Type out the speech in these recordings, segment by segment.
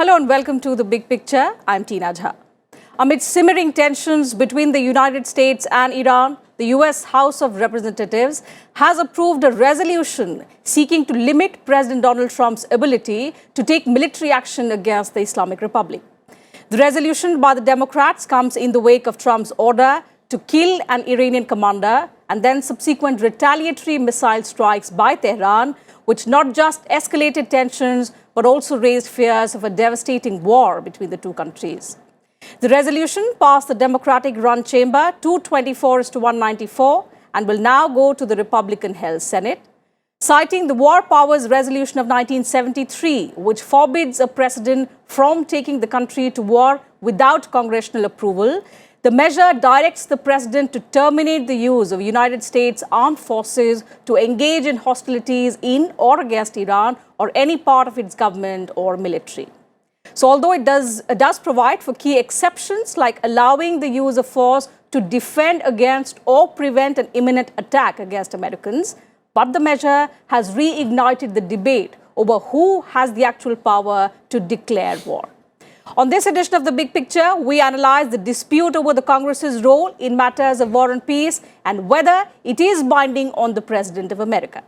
Hello and welcome to The Big Picture. I'm Tina Jha. Amid simmering tensions between the United States and Iran, the US House of Representatives has approved a resolution seeking to limit President Donald Trump's ability to take military action against the Islamic Republic. The resolution by the Democrats comes in the wake of Trump's order to kill an Iranian commander and then subsequent retaliatory missile strikes by Tehran, which not just escalated tensions but also raised fears of a devastating war between the two countries. The resolution passed the Democratic-run chamber 224-194 and will now go to the Republican-held Senate. Citing the War Powers Resolution of 1973, which forbids a president from taking the country to war without congressional approval, the measure directs the president to terminate the use of United States armed forces to engage in hostilities in or against Iran or any part of its government or military. So although it does provide for key exceptions like allowing the use of force to defend against or prevent an imminent attack against Americans, but the measure has reignited the debate over who has the actual power to declare war. On this edition of The Big Picture, we analyze the dispute over the Congress's role in matters of war and peace and whether it is binding on the President of America.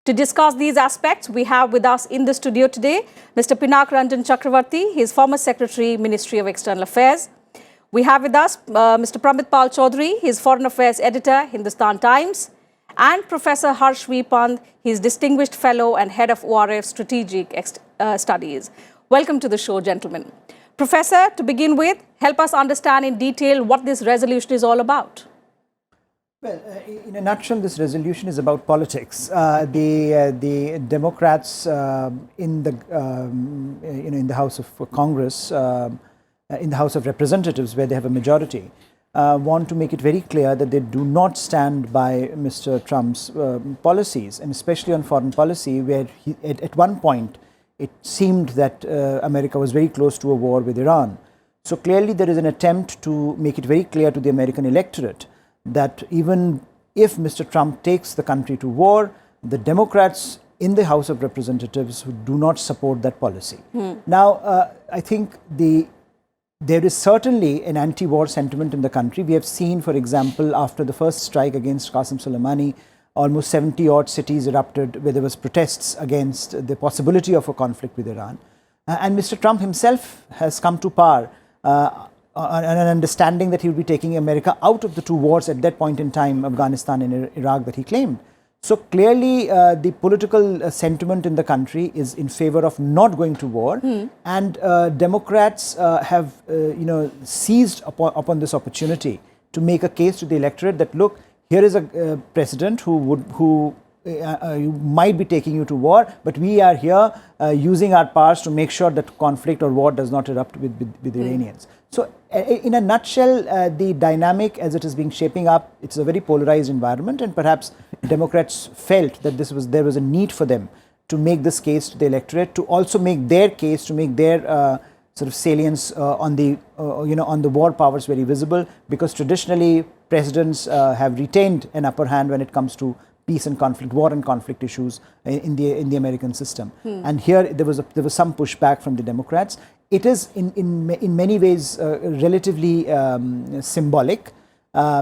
To discuss these aspects, we have with us in the studio today Mr. Pinak Ranjan Chakravarti, his former Secretary, Ministry of External Affairs. We have with us Mr. Pramit Pal Chaudhary, his Foreign Affairs Editor, Hindustan Times, and Professor Harsh V. Pant, his Distinguished Fellow and Head of ORF Strategic Studies. Welcome to the show, gentlemen. Professor, to begin with, help us understand in detail what this resolution is all about. Well, in a nutshell, this resolution is about politics. The Democrats in the House of Congress, in the House of Representatives, where they have a majority, want to make it very clear that they do not stand by Mr. Trump's policies, and especially on foreign policy, where at one point it seemed that America was very close to a war with Iran. So clearly there is an attempt to make it very clear to the American electorate that even if Mr. Trump takes the country to war, the Democrats in the House of Representatives do not support that policy. Now, I think there is certainly an anti-war sentiment in the country. We have seen, for example, after the first strike against Qasem Soleimani, almost 70-odd cities erupted where there was protests against the possibility of a conflict with Iran. And Mr. Trump himself has come to power on an understanding that he will be taking America out of the two wars at that point in time, Afghanistan and Iraq, that he claimed. So clearly the political sentiment in the country is in favor of not going to war, and Democrats have seized upon this opportunity to make a case to the electorate that, look, here is a president who might be taking you to war, but we are here using our powers to make sure that conflict or war does not erupt with Iranians. So in a nutshell, the dynamic as it is being shaping up, it's a very polarized environment, and perhaps Democrats felt that there was a need for them to make this case to the electorate, to also make their case, to make their sort of salience on the war powers very visible, because traditionally presidents have retained an upper hand when it comes to peace and conflict, war and conflict issues in the American system. And here there was some pushback from the Democrats. It is in many ways relatively symbolic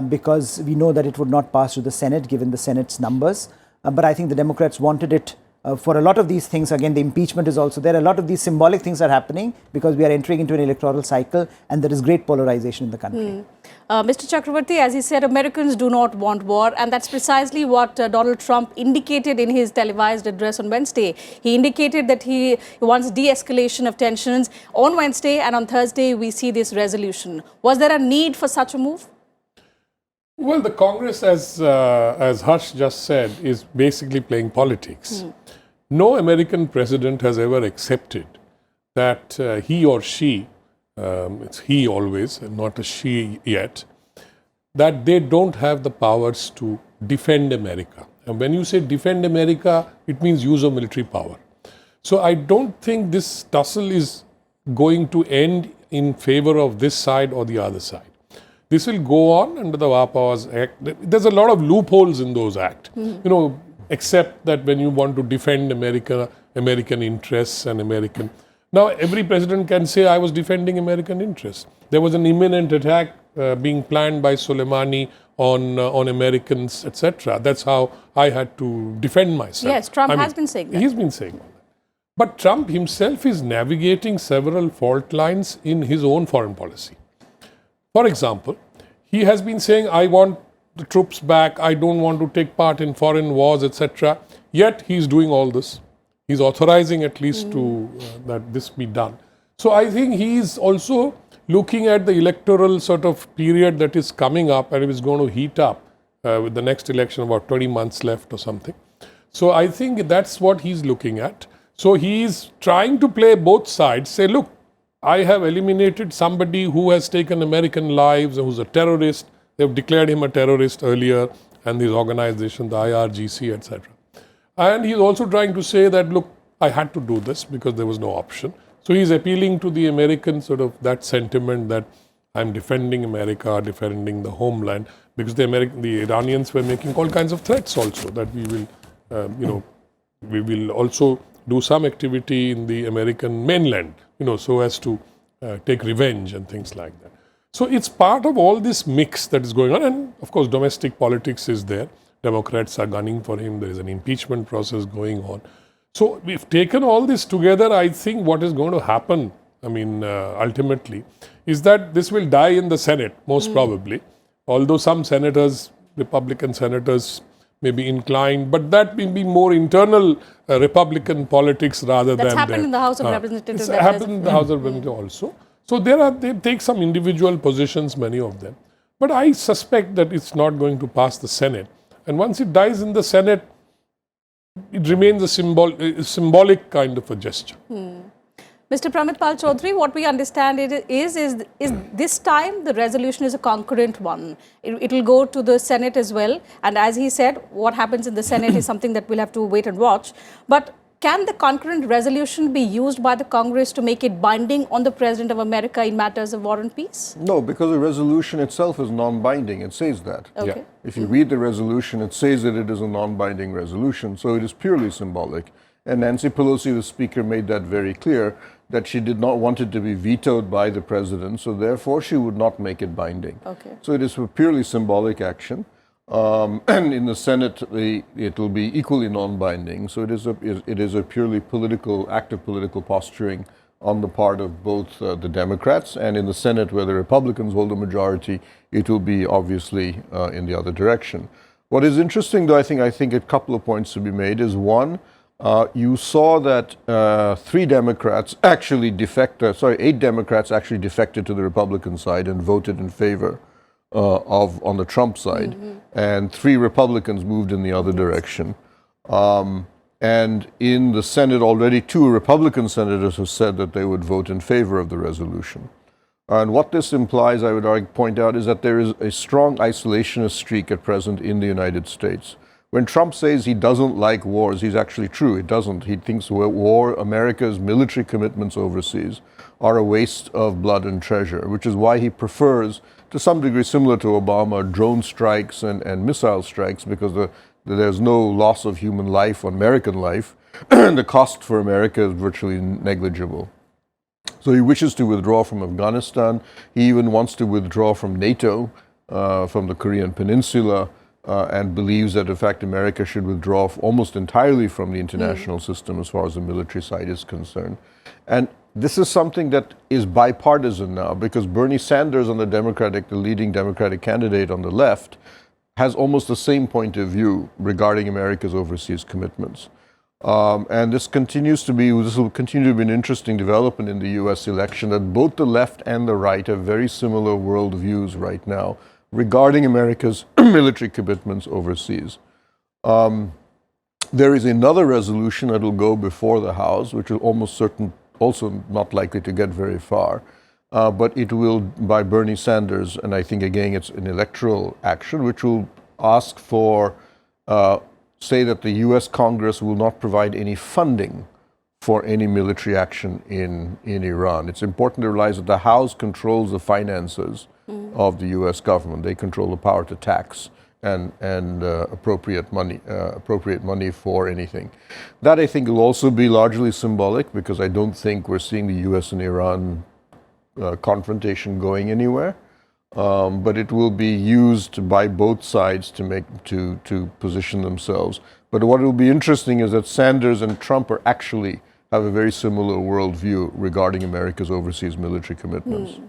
because we know that it would not pass to the Senate given the Senate's numbers. But I think the Democrats wanted it for a lot of these things. Again, the impeachment is also there. A lot of these symbolic things are happening because we are entering into an electoral cycle and there is great polarization in the country. Mr. Chakravarti, as he said, Americans do not want war, and that's precisely what Donald Trump indicated in his televised address on Wednesday. He indicated that he wants de-escalation of tensions. On Wednesday and on Thursday, we see this resolution. Was there a need for such a move? Well, the Congress, as Harsh just said, is basically playing politics. No American president has ever accepted that he or she, it's he always, and not a she yet, that they don't have the powers to defend America. And when you say defend America, it means use of military power. So I don't think this tussle is going to end in favor of this side or the other side. This will go on under the War Powers Act. There's a lot of loopholes in those acts. Except that when you want to defend American interests and American Now, every president can say, I was defending American interests. There was an imminent attack being planned by Soleimani on Americans, etc. That's how I had to defend myself. Yes, Trump has been saying that. He's been saying that. But Trump himself is navigating several fault lines in his own foreign policy. For example, he has been saying, I want the troops back, I don't want to take part in foreign wars, etc. Yet he's doing all this. He's authorizing at least to that this be done. So I think he's also looking at the electoral sort of period that is coming up, and it is going to heat up with the next election, about 20 months left or something. So I think that's what he's looking at. So he's trying to play both sides, say, look, I have eliminated somebody who has taken American lives, who's a terrorist. They've declared him a terrorist earlier, and his organization, the IRGC, etc. And he's also trying to say that, look, I had to do this because there was no option. So he's appealing to the American sort of that sentiment that I'm defending America, defending the homeland, because the Iranians were making all kinds of threats also that we will, we will also do some activity in the American mainland, so as to take revenge and things like that. So it's part of all this mix that is going on, and of course domestic politics is there. Democrats are gunning for him. There is an impeachment process going on. So we've taken all this together. I think what is going to happen, ultimately, is that this will die in the Senate, most probably. Although some senators, Republican senators, may be inclined, but that may be more internal Republican politics rather than... That's happened in the House of Representatives. It's happened in the House of Representatives also. So they take some individual positions, many of them. But I suspect that it's not going to pass the Senate. And once it dies in the Senate, it remains a symbolic kind of a gesture. Mr. Pramit Pal Chaudhary, what we understand is this time the resolution is a concurrent one. It will go to the Senate as well. And as he said, what happens in the Senate is something that we'll have to wait and watch. But can the concurrent resolution be used by the Congress to make it binding on the President of America in matters of war and peace? No, because the resolution itself is non-binding. It says that. Okay. Yeah. If you read the resolution, it says that it is a non-binding resolution. So it is purely symbolic. And Nancy Pelosi, the Speaker, made that very clear, that she did not want it to be vetoed by the President. So therefore, she would not make it binding. Okay. So it is a purely symbolic action. And in the Senate, it will be equally non-binding. So it is a purely political, act of political posturing on the part of both the Democrats, and in the Senate, where the Republicans hold a majority, it will be obviously in the other direction. What is interesting, though, I think a couple of points to be made is, one, you saw that 8 Democrats actually defected to the Republican side and voted in favor on the Trump side, and 3 Republicans moved in the other direction. And in the Senate, already 2 Republican senators have said that they would vote in favor of the resolution. And what this implies, I would point out, is that there is a strong isolationist streak at present in the United States. When Trump says he doesn't like wars, he's actually true. He doesn't. He thinks America's military commitments overseas are a waste of blood and treasure, which is why he prefers, to some degree similar to Obama, drone strikes and missile strikes, because there's no loss of human life, American life, and the cost for America is virtually negligible. So he wishes to withdraw from Afghanistan. He even wants to withdraw from NATO, from the Korean Peninsula, and believes that, in fact, America should withdraw almost entirely from the international system as far as the military side is concerned. And this is something that is bipartisan now, because Bernie Sanders, the leading Democratic candidate on the left, has almost the same point of view regarding America's overseas commitments. And this will continue to be an interesting development in the US election, that both the left and the right have very similar worldviews right now regarding America's military commitments overseas. There is another resolution that will go before the House, which is also not likely to get very far, but it will, by Bernie Sanders, and I think again it's an electoral action, which will ask for, say that the US Congress will not provide any funding for any military action in Iran. It's important to realize that the House controls the finances of the US government. They control the power to tax and appropriate money for anything. That I think will also be largely symbolic, because I don't think we're seeing the U.S. and Iran confrontation going anywhere. But it will be used by both sides to position themselves. But what will be interesting is that Sanders and Trump have a very similar worldview regarding America's overseas military commitments.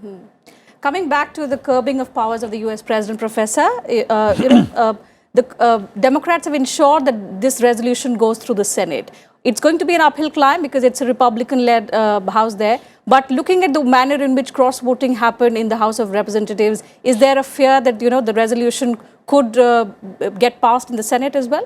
Coming back to the curbing of powers of the U.S. President, Professor, the Democrats have ensured that this resolution goes through the Senate. It's going to be an uphill climb because it's a Republican-led House there. But looking at the manner in which cross-voting happened in the House of Representatives, is there a fear that the resolution could get passed in the Senate as well?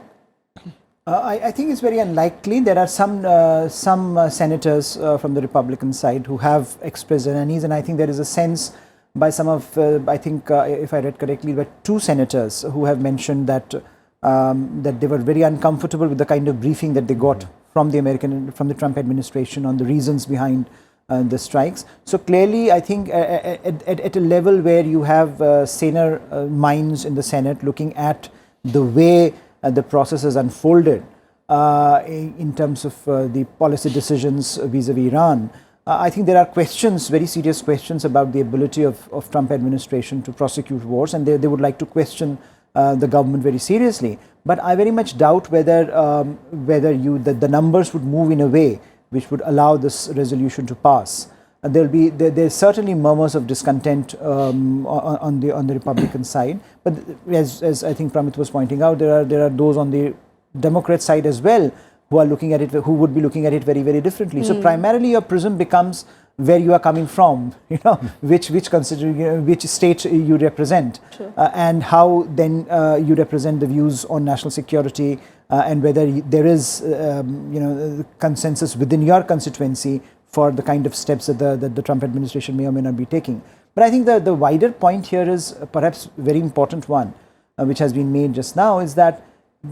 I think it's very unlikely. There are some senators from the Republican side who have expressed unease, and I think there is a sense by some of, I think, if I read correctly, there were 2 senators who have mentioned that that they were very uncomfortable with the kind of briefing that they got from the Trump administration on the reasons behind the strikes. So clearly, I think at a level where you have saner minds in the Senate looking at the way the process has unfolded in terms of the policy decisions vis-a-vis Iran, I think there are questions, very serious questions about the ability of Trump administration to prosecute wars, and they would like to question the government very seriously. But I very much doubt whether the numbers would move in a way which would allow this resolution to pass. There's certainly murmurs of discontent on the Republican side, but as I think Pramit was pointing out, there are those on the Democrat side as well who would be looking at it very, very differently. So primarily your prism becomes where you are coming from, which state you represent, and how then you represent the views on national security, and whether there is consensus within your constituency for the kind of steps that the Trump administration may or may not be taking. But I think the wider point here is perhaps a very important one, which has been made just now, is that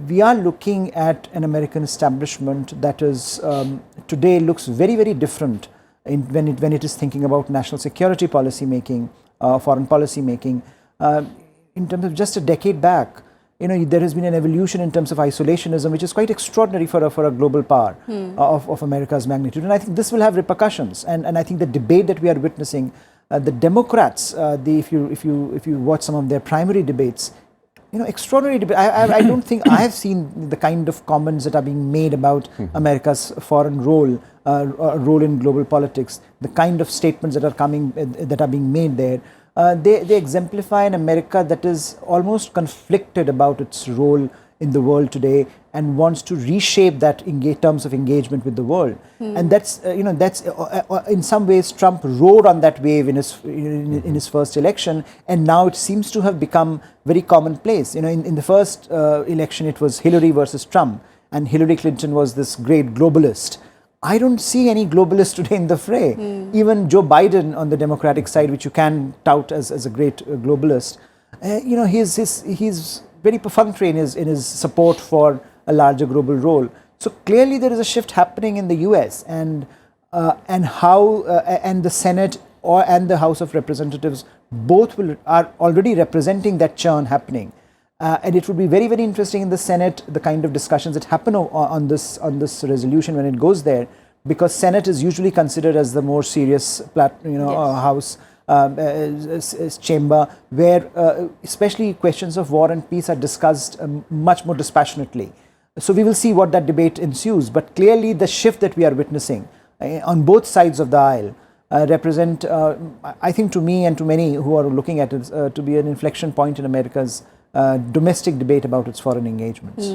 we are looking at an American establishment that is today looks very, very different when it is thinking about national security policy making, foreign policy making. In terms of just a decade back, there has been an evolution in terms of isolationism, which is quite extraordinary for a global power of America's magnitude. And I think this will have repercussions. And I think the debate that we are witnessing, the Democrats, if you watch some of their primary debates, extraordinary debate. I don't think I have seen the kind of comments that are being made about America's foreign role in global politics, the kind of statements that are being made there. They exemplify an America that is almost conflicted about its role in the world today and wants to reshape that terms of engagement with the world. And that's in some ways Trump rode on that wave in his first election, and now it seems to have become very commonplace. In the first election it was Hillary versus Trump, and Hillary Clinton was this great globalist. I don't see any globalists today in the fray. Even Joe Biden on the Democratic side, which you can tout as a great globalist, he's very perfunctory in his support for a larger global role. So clearly there is a shift happening in the U.S. and the Senate and the House of Representatives both are already representing that churn happening. And it would be very, very interesting in the Senate, the kind of discussions that happen on this resolution when it goes there, because Senate is usually considered as the more serious house, chamber, where especially questions of war and peace are discussed much more dispassionately. So we will see what that debate ensues. But clearly the shift that we are witnessing on both sides of the aisle represent, I think to me and to many who are looking at it, to be an inflection point in America's domestic debate about its foreign engagements.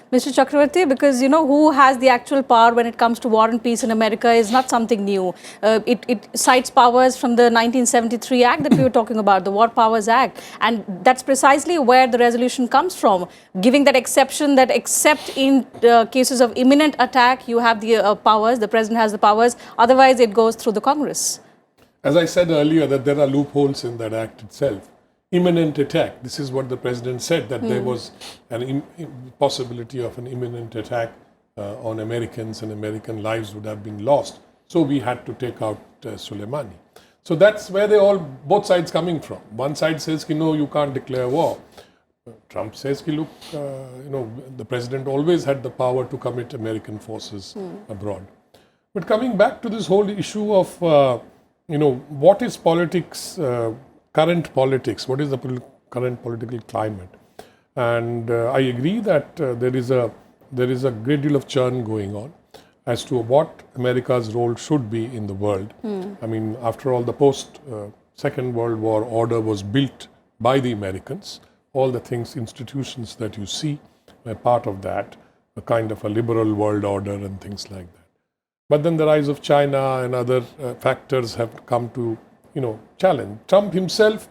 Mr. Chakravarti, because who has the actual power when it comes to war and peace in America is not something new. It cites powers from the 1973 Act that we were talking about, the War Powers Act, and that's precisely where the resolution comes from, giving that exception that except in cases of imminent attack, you have the powers, the president has the powers, otherwise it goes through the Congress. As I said earlier, that there are loopholes in that act itself. Imminent attack. This is what the president said, that there was an possibility of an imminent attack on Americans, and American lives would have been lost. So we had to take out Soleimani. So that's where both sides coming from. One side says, no, you can't declare war. Trump says, look, the president always had the power to commit American forces abroad. But coming back to this whole issue of, what is politics, current politics, what is the current political climate? And I agree that there is a great deal of churn going on as to what America's role should be in the world. I mean, after all, the post-Second World War order was built by the Americans. All the things, institutions that you see were part of that, a kind of a liberal world order and things like that. But then the rise of China and other factors have come to, challenge. Trump himself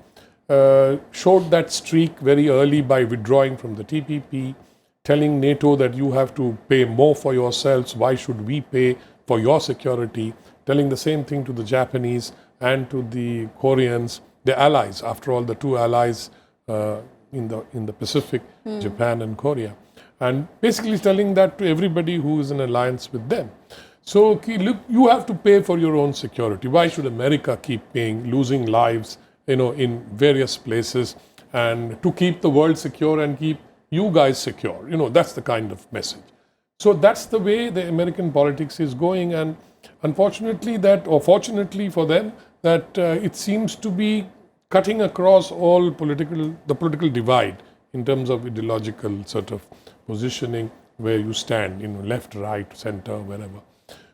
showed that streak very early by withdrawing from the TPP, telling NATO that you have to pay more for yourselves, why should we pay for your security, telling the same thing to the Japanese and to the Koreans, the allies, after all, the two allies in the Pacific, Japan and Korea, and basically telling that to everybody who is in alliance with them. So look, you have to pay for your own security. Why should America keep paying, losing lives, in various places, and to keep the world secure and keep you guys secure? That's the kind of message. So that's the way the American politics is going, and unfortunately or fortunately for them, that it seems to be cutting across all the political divide in terms of ideological sort of positioning where you stand, left, right, center, wherever.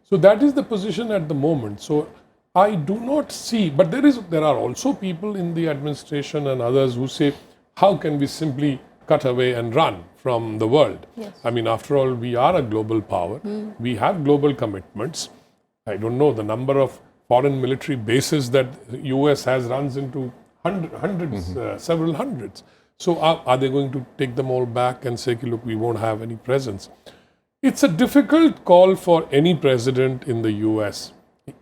So that is the position at the moment. So I do not see, but there are also people in the administration and others who say, how can we simply cut away and run from the world? Yes. I mean, after all, we are a global power. We have global commitments. I don't know, the number of foreign military bases that the US has runs into hundreds, several hundreds. So are they going to take them all back and say, look, we won't have any presence? It's a difficult call for any president in the US,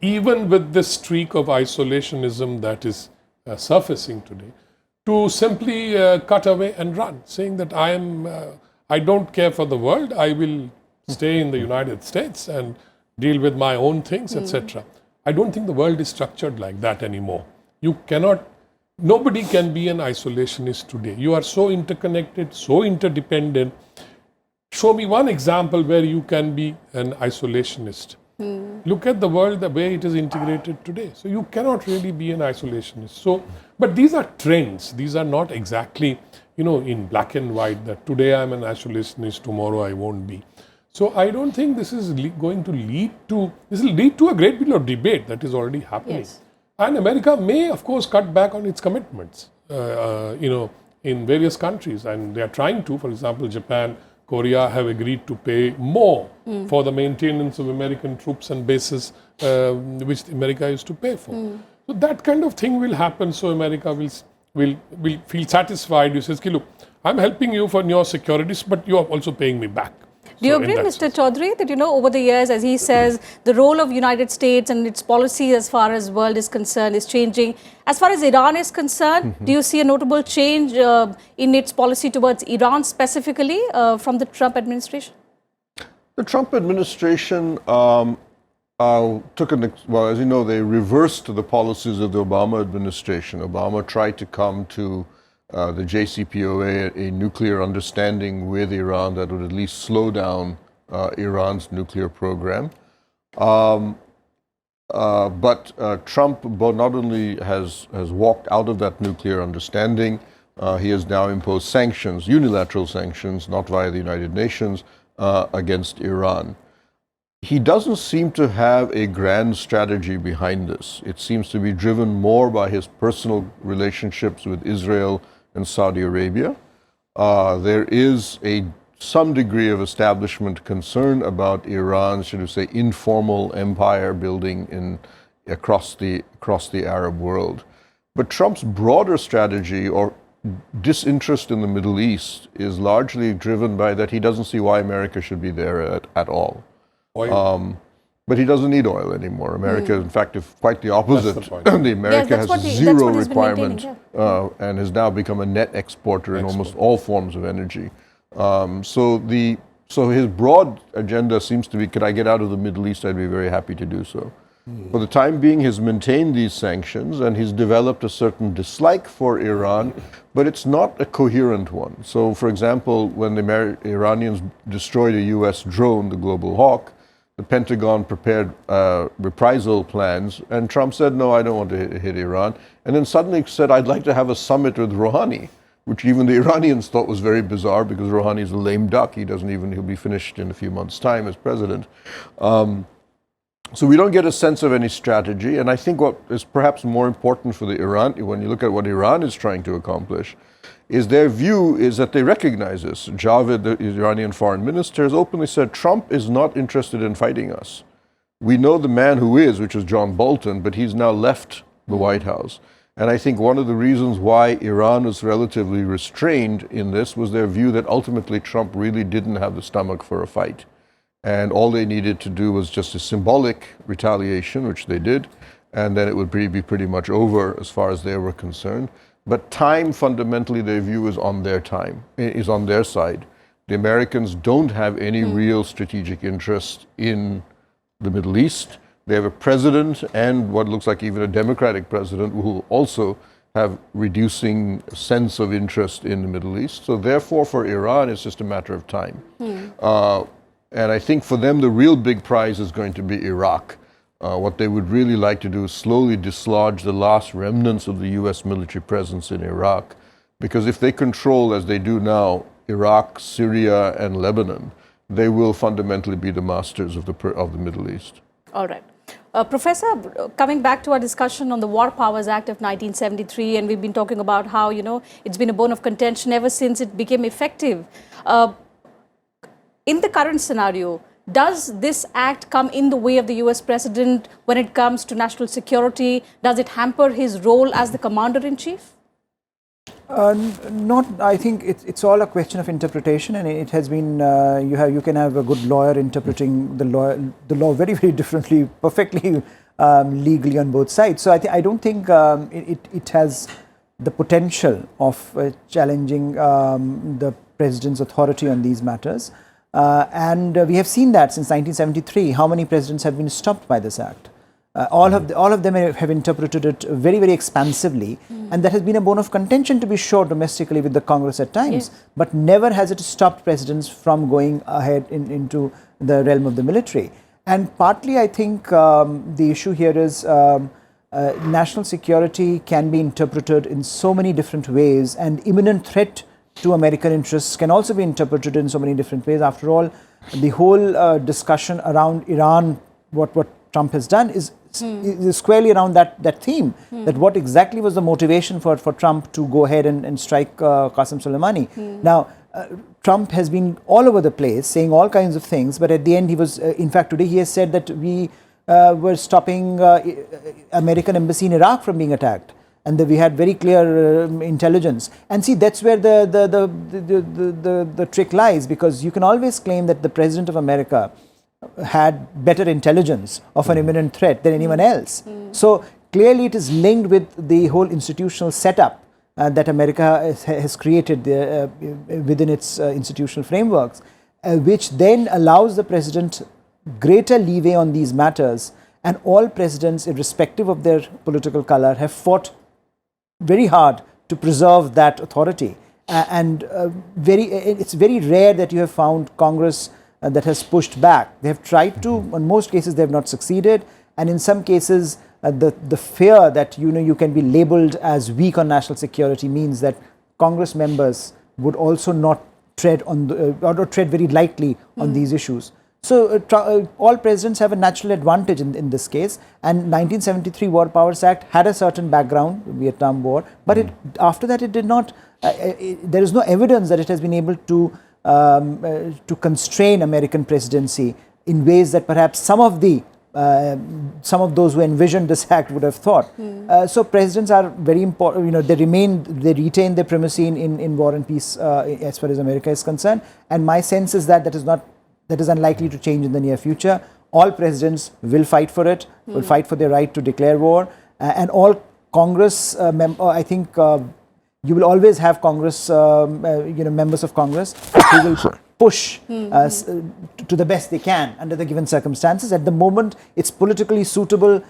even with this streak of isolationism that is surfacing today, to simply cut away and run, saying that I don't care for the world, I will stay in the United States and deal with my own things, etc. I don't think the world is structured like that anymore. Nobody can be an isolationist today. You are so interconnected, so interdependent. Show me one example where you can be an isolationist. Look at the world the way it is integrated today. So you cannot really be an isolationist. But these are trends. These are not exactly, in black and white, that today I'm an isolationist, tomorrow I won't be. So I don't think this is going to this will lead to a great deal of debate that is already happening. Yes. And America may, of course, cut back on its commitments, in various countries. And they are trying to. For example, Japan, Korea have agreed to pay more for the maintenance of American troops and bases, which America used to pay for. So that kind of thing will happen. So America will feel satisfied. You say, look, I'm helping you for your securities, but you are also paying me back. Do you agree, Mr. Chaudhary, that, over the years, as he says, the role of United States and its policy as far as world is concerned is changing? As far as Iran is concerned, do you see a notable change in its policy towards Iran specifically from the Trump administration? The Trump administration as you know, they reversed the policies of the Obama administration. Obama tried to come to the JCPOA, a nuclear understanding with Iran that would at least slow down Iran's nuclear program. But Trump not only has walked out of that nuclear understanding, he has now imposed sanctions, unilateral sanctions, not via the United Nations, against Iran. He doesn't seem to have a grand strategy behind this. It seems to be driven more by his personal relationships with Israel and Saudi Arabia. There is some degree of establishment concern about Iran's, should we say, informal empire building across the Arab world. But Trump's broader strategy or disinterest in the Middle East is largely driven by that he doesn't see why America should be there at all. But he doesn't need oil anymore. America, in fact, is quite the opposite. America has zero requirement and has now become a net exporter in almost all forms of energy. So his broad agenda seems to be, could I get out of the Middle East, I'd be very happy to do so. For the time being, he's maintained these sanctions and he's developed a certain dislike for Iran, but it's not a coherent one. So, for example, when the Iranians destroyed a US drone, the Global Hawk, the Pentagon prepared reprisal plans, and Trump said, no, I don't want to hit Iran. And then suddenly said, I'd like to have a summit with Rouhani, which even the Iranians thought was very bizarre because Rouhani is a lame duck. He'll be finished in a few months' time as president. So we don't get a sense of any strategy. And I think what is perhaps more important for the Iran, when you look at what Iran is trying to accomplish, is their view is that they recognize this. Javed, the Iranian foreign minister, has openly said Trump is not interested in fighting us. We know the man who is, which is John Bolton, but he's now left the White House. And I think one of the reasons why Iran was relatively restrained in this was their view that ultimately Trump really didn't have the stomach for a fight. And all they needed to do was just a symbolic retaliation, which they did, and then it would be pretty much over as far as they were concerned. But time, fundamentally, their view is on their side. The Americans don't have any real strategic interest in the Middle East. They have a president and what looks like even a Democratic president who also have reducing sense of interest in the Middle East. So therefore, for Iran, it's just a matter of time. And I think for them, the real big prize is going to be Iraq. What they would really like to do is slowly dislodge the last remnants of the US military presence in Iraq. Because if they control, as they do now, Iraq, Syria, and Lebanon, they will fundamentally be the masters of the Middle East. All right. Professor, coming back to our discussion on the War Powers Act of 1973, and we've been talking about how, it's been a bone of contention ever since it became effective. In the current scenario, does this act come in the way of the US president when it comes to national security? Does it hamper his role as the commander-in-chief? Not. I think it's all a question of interpretation, and it has been. You can have a good lawyer interpreting the law very, very differently, perfectly legally on both sides. So I don't think it has the potential of challenging the president's authority on these matters. And we have seen that since 1973. How many presidents have been stopped by this act? All of them have interpreted it very, very expansively, and that has been a bone of contention, to be sure, domestically with the Congress at times. Yes. But never has it stopped presidents from going ahead into the realm of the military. And partly, I think the issue here is national security can be interpreted in so many different ways, and imminent threat to American interests can also be interpreted in so many different ways. After all, the whole discussion around Iran, what Trump has done is squarely around that theme, that what exactly was the motivation for Trump to go ahead and strike Qasem Soleimani. Now, Trump has been all over the place saying all kinds of things, but at the end he was, in fact today he has said that we were stopping American embassy in Iraq from being attacked, and that we had very clear intelligence. And see, that's where the trick lies, because you can always claim that the President of America had better intelligence of an imminent threat than anyone else. So clearly it is linked with the whole institutional setup that America has created within its institutional frameworks, which then allows the president greater leeway on these matters. And all presidents, irrespective of their political color, have fought very hard to preserve that authority. It's very rare that you have found Congress that has pushed back. They have tried to. In most cases, they have not succeeded, and in some cases, the fear that you can be labelled as weak on national security means that Congress members would also not tread on or tread very lightly on these issues. So all presidents have a natural advantage in this case. And 1973 War Powers Act had a certain background, Vietnam War, but after that it did not. There is no evidence that it has been able to constrain American presidency in ways that perhaps some of those who envisioned this act would have thought. So presidents are very important. They retain their primacy in war and peace as far as America is concerned. And my sense is that that is unlikely to change in the near future. All presidents will fight for it, will fight for their right to declare war, and all Congress I think. You will always have Congress, members of Congress who will push to the best they can under the given circumstances. At the moment, it's politically suitable,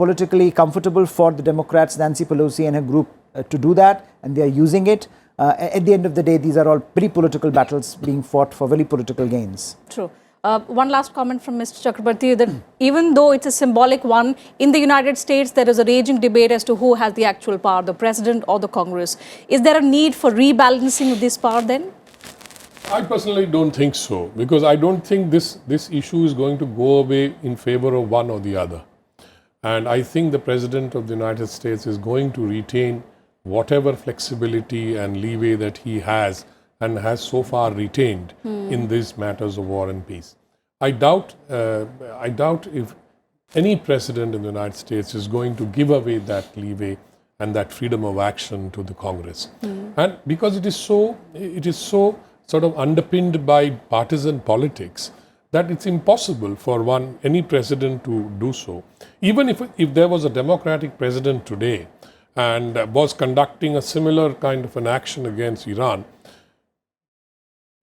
politically comfortable for the Democrats, Nancy Pelosi and her group to do that, and they are using it. At the end of the day, these are all pretty political battles being fought for very political gains. True. One last comment from Mr. Chakrabarti, that even though it's a symbolic one, in the United States there is a raging debate as to who has the actual power, the president or the Congress. Is there a need for rebalancing of this power then? I personally don't think so, because I don't think this issue is going to go away in favor of one or the other. And I think the President of the United States is going to retain whatever flexibility and leeway that he has and has so far retained in these matters of war and peace. I doubt if any president in the United States is going to give away that leeway and that freedom of action to the Congress. And because it is so sort of underpinned by partisan politics, that it's impossible for any president to do so. Even if there was a Democratic president today and was conducting a similar kind of an action against Iran,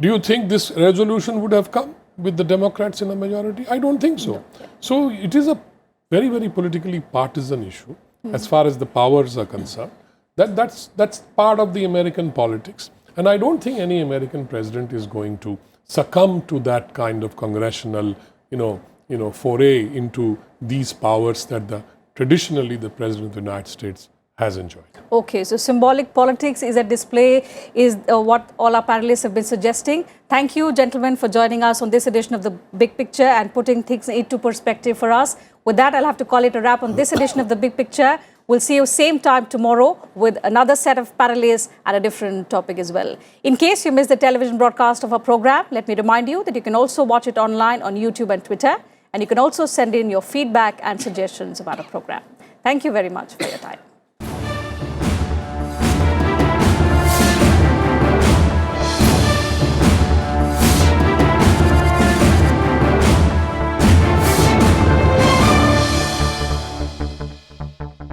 do you think this resolution would have come with the Democrats in a majority? I don't think so. No. So it is a very, very politically partisan issue as far as the powers are concerned. That's part of the American politics. And I don't think any American president is going to succumb to that kind of congressional, foray into these powers that traditionally the President of the United States has enjoyed. Okay, so symbolic politics is at display, is what all our panelists have been suggesting. Thank you, gentlemen, for joining us on this edition of The Big Picture and putting things into perspective for us. With that, I'll have to call it a wrap on this edition of The Big Picture. We'll see you same time tomorrow with another set of panelists and a different topic as well. In case you missed the television broadcast of our program, let me remind you that you can also watch it online on YouTube and Twitter. And you can also send in your feedback and suggestions about our program. Thank you very much for your time.